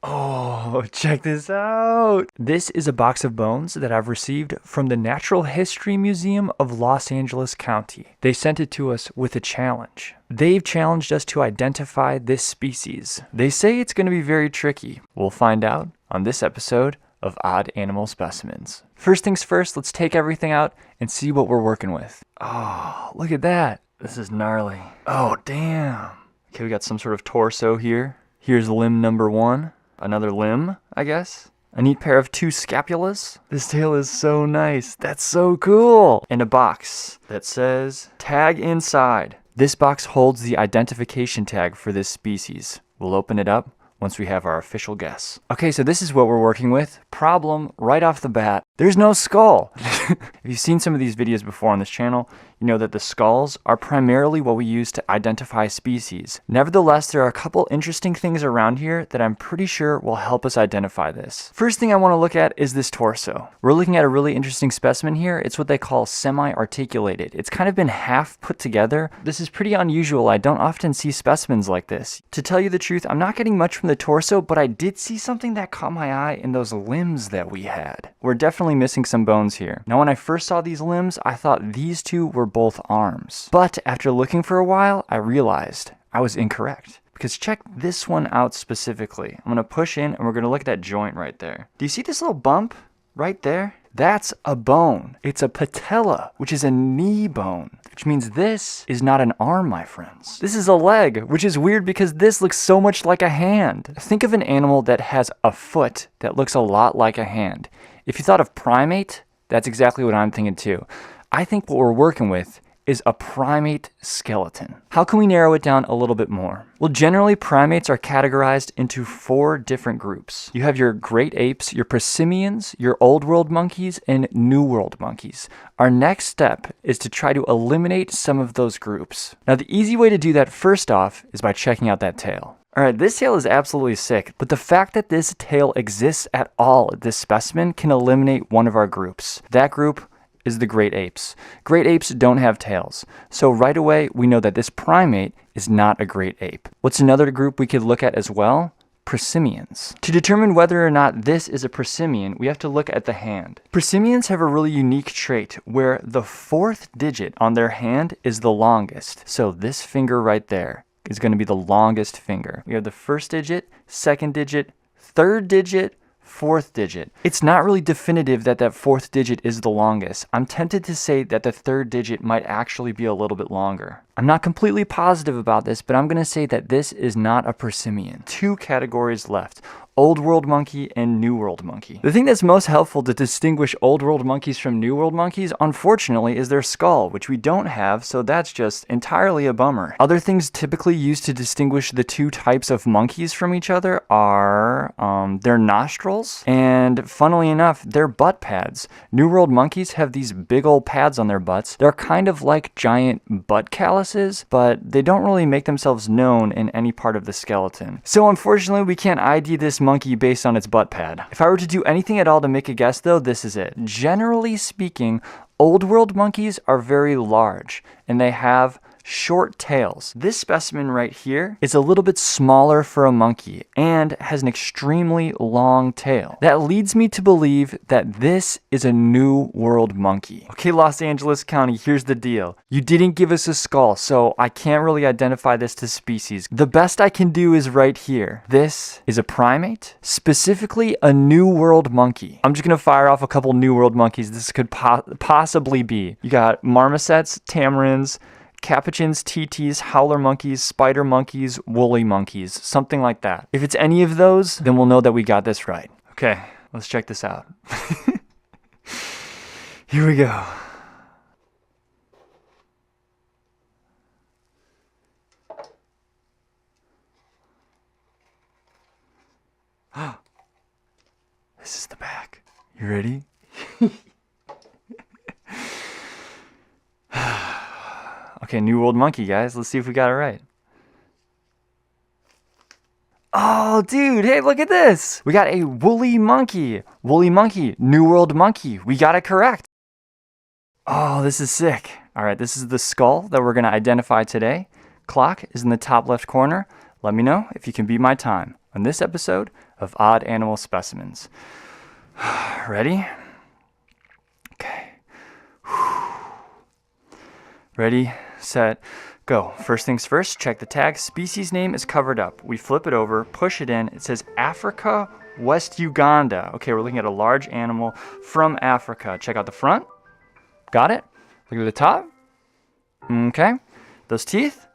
Oh, check this out. This is a box of bones that I've received from the Natural History Museum of Los Angeles County. They sent it to us with a challenge. They've challenged us to identify this species. They say it's going to be very tricky. We'll find out on this episode of Odd Animal Specimens. First things first, let's take everything out and see what we're working with. Oh, look at that. This is gnarly. Oh, damn. Okay, we got some sort of torso here. Here's limb number 1. Another limb, I guess. A neat pair of 2 scapulas. This tail is so nice. That's so cool. And a box that says tag inside. This box holds the identification tag for this species. We'll open it up once we have our official guess. Okay, so this is what we're working with. Problem right off the bat, there's no skull. If you've seen some of these videos before on this channel, you know that the skulls are primarily what we use to identify species. Nevertheless, there are a couple interesting things around here that I'm pretty sure will help us identify this. First thing I want to look at is this torso. We're looking at a really interesting specimen here. It's what they call semi-articulated. It's kind of been half put together. This is pretty unusual. I don't often see specimens like this. To tell you the truth, I'm not getting much from the torso, but I did see something that caught my eye in those limbs that we had. We're definitely missing some bones here. Now, when I first saw these limbs, I thought these two were both arms. But after looking for a while, I realized I was incorrect. Because check this one out specifically. I'm going to push in and we're going to look at that joint right there. Do you see this little bump right there? That's a bone. It's a patella, which is a knee bone, which means this is not an arm, my friends. This is a leg, which is weird because this looks so much like a hand. Think of an animal that has a foot that looks a lot like a hand. If you thought of primate, that's exactly what I'm thinking too. I think what we're working with is a primate skeleton. How can we narrow it down a little bit more? Well, generally primates are categorized into 4 different groups. You have your great apes, your specimens, your old world monkeys, and new world monkeys. Our next step is to try to eliminate some of those groups. Now, the easy way to do that first off is by checking out that tail. Alright, this tail is absolutely sick, but the fact that this tail exists at all, this specimen, can eliminate one of our groups. That group is the great apes. Great apes don't have tails. So right away, we know that this primate is not a great ape. What's another group we could look at as well? Specimens. To determine whether or not this is a specimen, we have to look at the hand. Specimens have a really unique trait where the 4th digit on their hand is the longest. So this finger right there is going to be the longest finger. We have the 1st digit, 2nd digit, 3rd digit, 4th digit. It's not really definitive that that 4th digit is the longest. I'm tempted to say that the 3rd digit might actually be a little bit longer. I'm not completely positive about this, but I'm going to say that this is not a specimen. 2 categories left. Old world monkey and new world monkey. The thing that's most helpful to distinguish old world monkeys from new world monkeys, unfortunately, is their skull, which we don't have, so that's just entirely a bummer. Other things typically used to distinguish the 2 types of monkeys from each other are their nostrils and, funnily enough, their butt pads. New world monkeys have these big old pads on their butts. They're kind of like giant butt calluses, but they don't really make themselves known in any part of the skeleton. So unfortunately, we can't ID this monkey based on its butt pad. If I were to do anything at all to make a guess though, this is it. Generally speaking, old world monkeys are very large and they have short tails. This specimen right here is a little bit smaller for a monkey and has an extremely long tail. That leads me to believe that this is a new world monkey. Okay, Los Angeles County, here's the deal. You didn't give us a skull, so I can't really identify this to species. The best I can do is right here. This is a primate, specifically a new world monkey. I'm just gonna fire off a couple new world monkeys this could possibly be. You got marmosets, tamarins, capuchins, TTs, howler monkeys, spider monkeys, woolly monkeys, something like that. If it's any of those, then we'll know that we got this right. Okay, let's check this out. Here we go. This is the back. You ready? Okay, new world monkey, guys. Let's see if we got it right. Oh, dude, hey, look at this. We got a woolly monkey. Woolly monkey, new world monkey. We got it correct. Oh, this is sick. All right, this is the skull that we're going to identify today. Clock is in the top left corner. Let me know if you can beat my time. on this episode of Odd Animal Specimens. Ready? Okay. Ready, set, go. First things first, check the tag. Species name is covered up. We flip it over, push it in. It says Africa, West Uganda. Okay, we're looking at a large animal from Africa. Check out the front. Got it? Look at the top. Okay. Those teeth,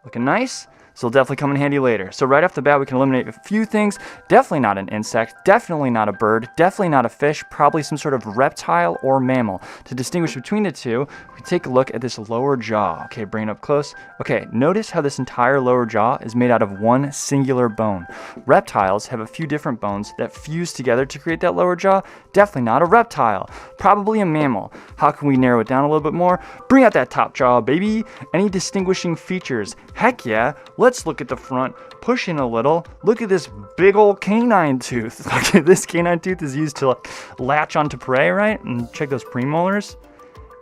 looking nice. So it'll definitely come in handy later. So right off the bat, we can eliminate a few things. Definitely not an insect, definitely not a bird, definitely not a fish, probably some sort of reptile or mammal. To distinguish between the two, we take a look at this lower jaw. Okay, bring it up close. Okay, notice how this entire lower jaw is made out of one singular bone. Reptiles have a few different bones that fuse together to create that lower jaw. Definitely not a reptile, probably a mammal. How can we narrow it down a little bit more? Bring out that top jaw, baby. Any distinguishing features? Heck yeah. Let's look at the front, push in a little. Look at this big old canine tooth. Look at this canine tooth is used to latch onto prey, right? And check those premolars.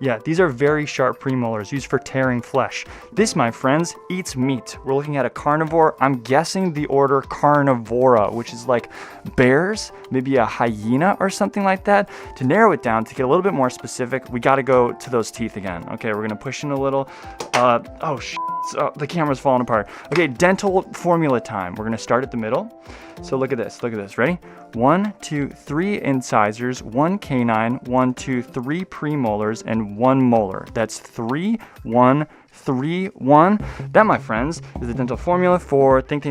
Yeah, these are very sharp premolars used for tearing flesh. This, my friends, eats meat. We're looking at a carnivore. I'm guessing the order Carnivora, which is like bears, maybe a hyena or something like that. To narrow it down, to get a little bit more specific, we got to go to those teeth again. Okay, we're going to push in a little. Oh, the camera's falling apart. Okay, dental formula time. We're going to start at the middle. So look at this. Ready? 1, 2, 3 incisors, 1 canine, 1, 2, 3 premolars, and 1 molar. That's 3, 1, 3, 1. That, my friends, is the dental formula for think.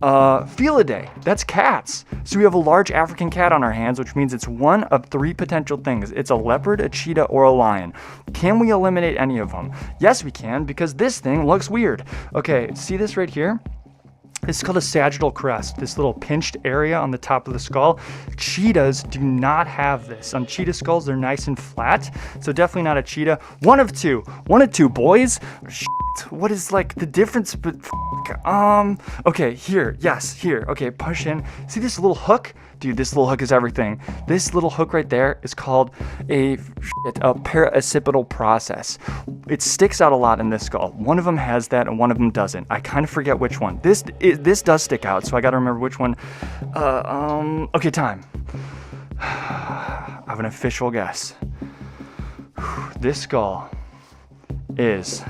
Felidae. That's cats. So we have a large African cat on our hands, which means it's one of 3 potential things. It's a leopard, a cheetah, or a lion. Can we eliminate any of them? Yes, we can, because this thing looks weird. Okay, see this right here? This is called a sagittal crest, this little pinched area on the top of the skull. Cheetahs do not have this. On cheetah skulls, they're nice and flat, so definitely not a cheetah. One of two, boys. Shit. What is like the difference? But okay, here, yes, here. Okay, push in. See this little hook? Dude, this little hook is everything. This little hook right there is called a paracipitral process. It sticks out a lot in this skull. One of them has that and one of them doesn't. I kind of forget which one. This does stick out, so I got to remember which one. Okay, time. I have an official guess. This skull is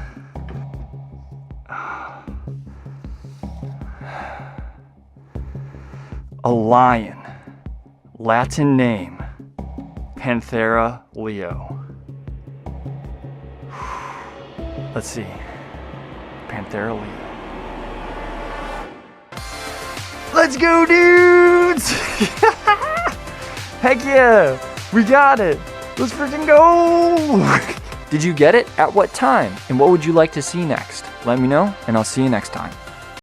a lion. Latin name, Panthera leo. Let's see. Panthera leo. Let's go, dudes! Heck yeah! We got it! Let's freaking go! Did you get it? At what time? And what would you like to see next? Let me know, and I'll see you next time.